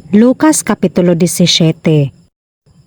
Lucas Kapitulo 17.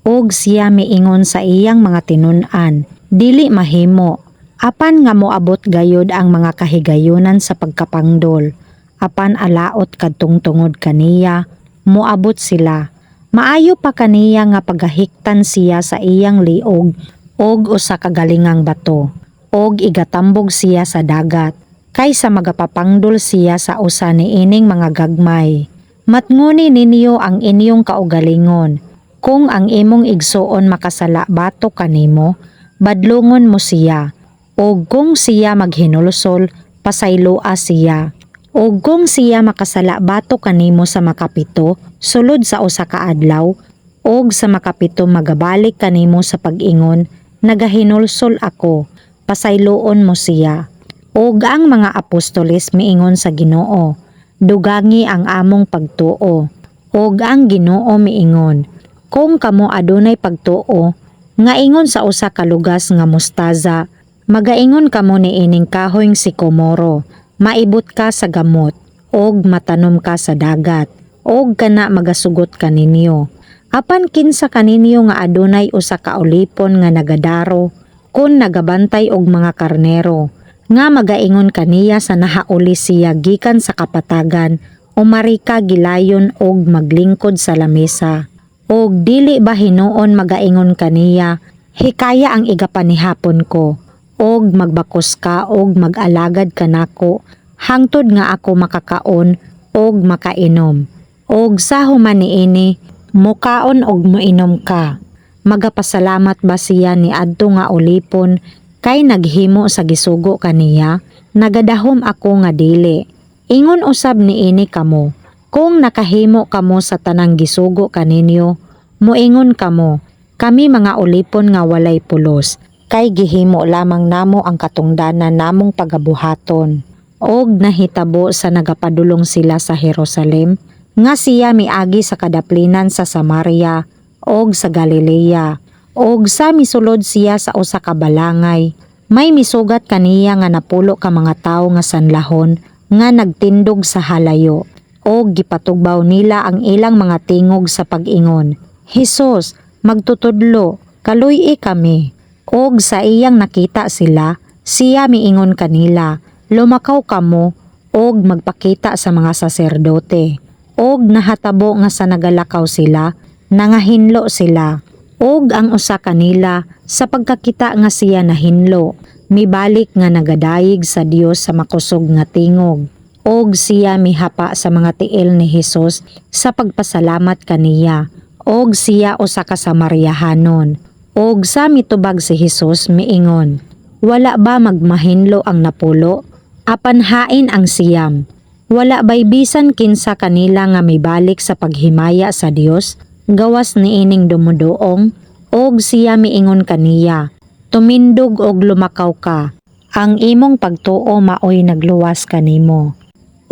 Og siya miingon sa iyang mga tinun-an, dili mahimo, apan nga moabot gayod ang mga kahigayunan sa pagkapangdol, apan alaot kadtong tungod kaniya, moabot sila. Maayo pa kaniya nga pagahiktan siya sa iyang liog og usa ka galingang bato, og igatambog siya sa dagat, kaysa magapapangdol siya sa usa niining mga gagmay. Matnguni ninyo ang inyong kaugalingon. Kung ang imong igsuon makasala bato kanimo, badlungon mo siya. O kung siya maghinulsol, pasayloa siya. O kung siya makasala bato kanimo sa makapito, sulod sa usa ka adlaw, og sa makapito magabalik kanimo sa pag-ingon, nagahinulsol ako, pasayloon mo siya. Og ang mga apostoles miingon sa Ginoo, dugangi ang among pagtuo. Og ang Ginoo miingon, kung kamo adunay pagtuo, nga ingon sa usa ka lugas nga mostaza, magaingon kamo niining kahoyng sikomoro, maibot ka sa gamot, og matanom ka sa dagat, og kana magasugot kaninyo. Apan kinsa kaninyo nga adunay usa ka ulipon nga nagadaro, kun nagabantay og mga karnero, nga magaingon kaniya sa nahauli siya gikan sa kapatagan, umarika gilayon og maglingkod sa lamesa. Og dili ba hinuon magaingon kaniya, hikaya ang igapanihapon ko, og magbakos ka og mag-alagad kanako, hangtod nga ako makakaon og makainom. Og sa human niini, mukaon og moinom ka. Magapasalamat ba siya ni adto nga ulipon, kay naghimo sa gisugo kaniya, nagadahom ako nga dili. Ingon usab niini kamo, kung nakahimo kamo sa tanang gisugo kaninyo, moingon kamo, kami mga ulipon nga walay pulos, kay gihimo lamang namo ang katungdanan namong pagabuhaton. Og nahitabo sa nagapadulong sila sa Jerusalem, nga siya miagi sa kadaplinan sa Samaria, og sa Galilea, og sa misulod siya sa usa ka balangay. May misugat kaniya nga napulo ka mga tawo nga sanlahon, nga nagtindog sa halayo, og gipatugbaw nila ang ilang mga tingog sa pag-ingon, Hesus, magtutudlo, kaluy kami. Og sa iyang nakita sila, siya miingon kanila, lumakaw kamo, og magpakita sa mga saserdote. Og nahatabo nga sa nagalakaw sila, nangahinlo sila. Og ang usa kanila, sa pagkakita nga siya nahinlo, mibalik nga nagadayig sa Dios sa makusog nga tingog. Og siya mihapa sa mga tiil ni Hesus sa pagpasalamat kaniya. Og siya usa ka Samariahanon. Og sa mitubag si Hesus miingon, wala ba magmahinlo ang napulo? Apan hain ang siyam. Wala ba'y bisan kinsa kanila nga mibalik sa paghimaya sa Dios? Gawas niining dumudoong. Og siya miingon kaniya, tumindog og lumakaw ka. Ang imong pagtuo maoy nagluwas kanimo.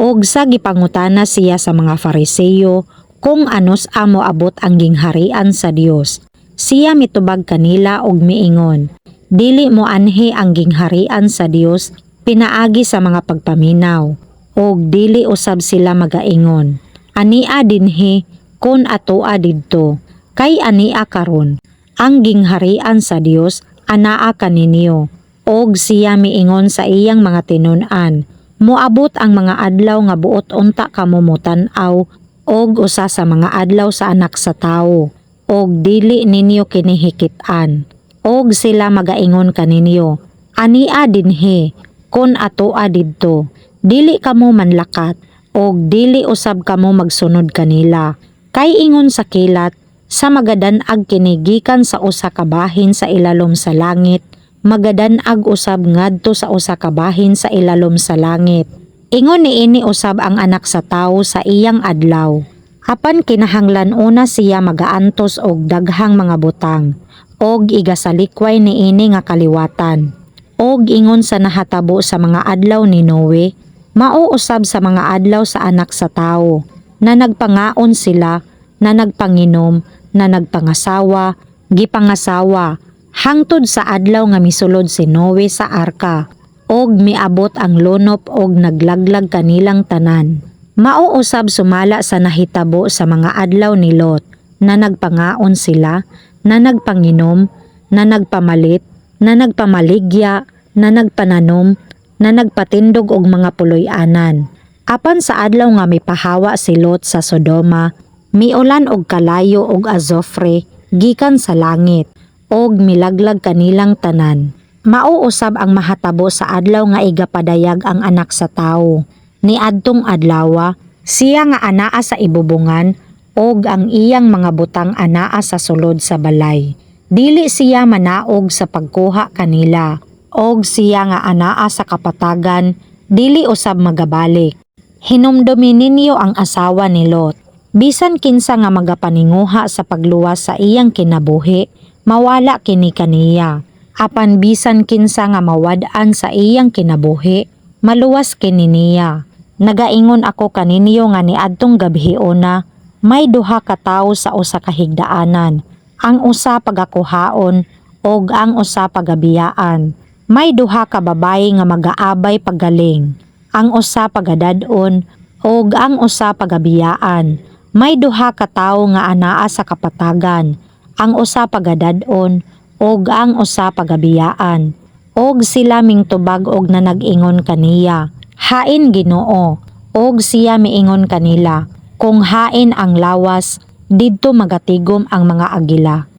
Og sa gipangutana siya sa mga Fariseyo, kung anos amo abot ang gingharian sa Dios. Siya mitubag kanila og miingon, dili mo anhi ang gingharian sa Dios pinaagi sa mga pagpaminaw, og dili usab sila magaingon. Ania dinhi kun atoa didto, kay ania karon. Ang gingharian sa Dios anaa kaninyo. Og siya miingon sa iyang mga tinun-an, moabot ang mga adlaw nga buot unta kamo mutan-aw og usa sa mga adlaw sa anak sa tawo, og dili ninyo kinihikit-an. Og sila magaingon kaninyo, ania dinhi, kun atoa didto, dili kamo manlakat, og dili usab kamo magsunod kanila. Kay ingon sa kilat, sa magadan-ag kinigikan sa usa ka bahin sa ilalom sa langit, magadan-ag usab ngadto sa usa ka bahin sa ilalom sa langit. Ingon niini usab ang anak sa tawo sa iyang adlaw. Apan kinahanglan una siya magaantos og daghang mga butang, og igasalikway niini nga kaliwatan. Og ingon sa nahatabo sa mga adlaw ni Noe, mao usab sa mga adlaw sa anak sa tawo, na nagpangaon sila, na nagpanginom, na nagpangasawa, gipangasawa, hangtod sa adlaw nga misulod si Noe sa arka, og miabot ang lonop og naglaglag kanilang tanan. Mao usab sumala sa nahitabo sa mga adlaw ni Lot, na nagpangaon sila, na nagpanginom, na nagpamalit, na nagpamaligya, na nagpananom, na nagpatindog og mga puloy-anan. Apan sa adlaw nga mipahawa si Lot sa Sodoma, miulan og kalayo og azofre gikan sa langit, og milaglag kanilang tanan. Mao usab ang mahatabo sa adlaw nga igapadayag ang Anak sa Tawo. Niadtong adlaw, siya nga anaa sa ibubungan, og ang iyang mga butang anaa sa sulod sa balay. Dili siya manaog sa pagkuha kanila, og siya nga anaa sa kapatagan, dili usab magabalik. Hinumdumi ninyo ang asawa ni Lot. Bisan kinsa nga magapaninguha sa pagluwas sa iyang kinabuhi, mawala kini kaniya. Apan bisan kinsa nga mawad-an sa iyang kinabuhi, maluwas kini niya. Nagaingon ako kaninyo nga niadtong gabhiona, may duha ka tawo sa usa ka higdaanan. Ang usa pagakuhaon og ang usa pagabiyaan. May duha ka babayi nga magaabay paggaling. Ang usa pagadad-on og ang usa pagabiyaan. May duha ka tawo nga anaa sa kapatagan. Ang usa pagadad-on og ang usa pagabiyaan. Og sila mingtubag og na nag-ingon kaniya, hain Ginoo, og siya miingon kanila, kung hain ang lawas, didto magatigom ang mga agila.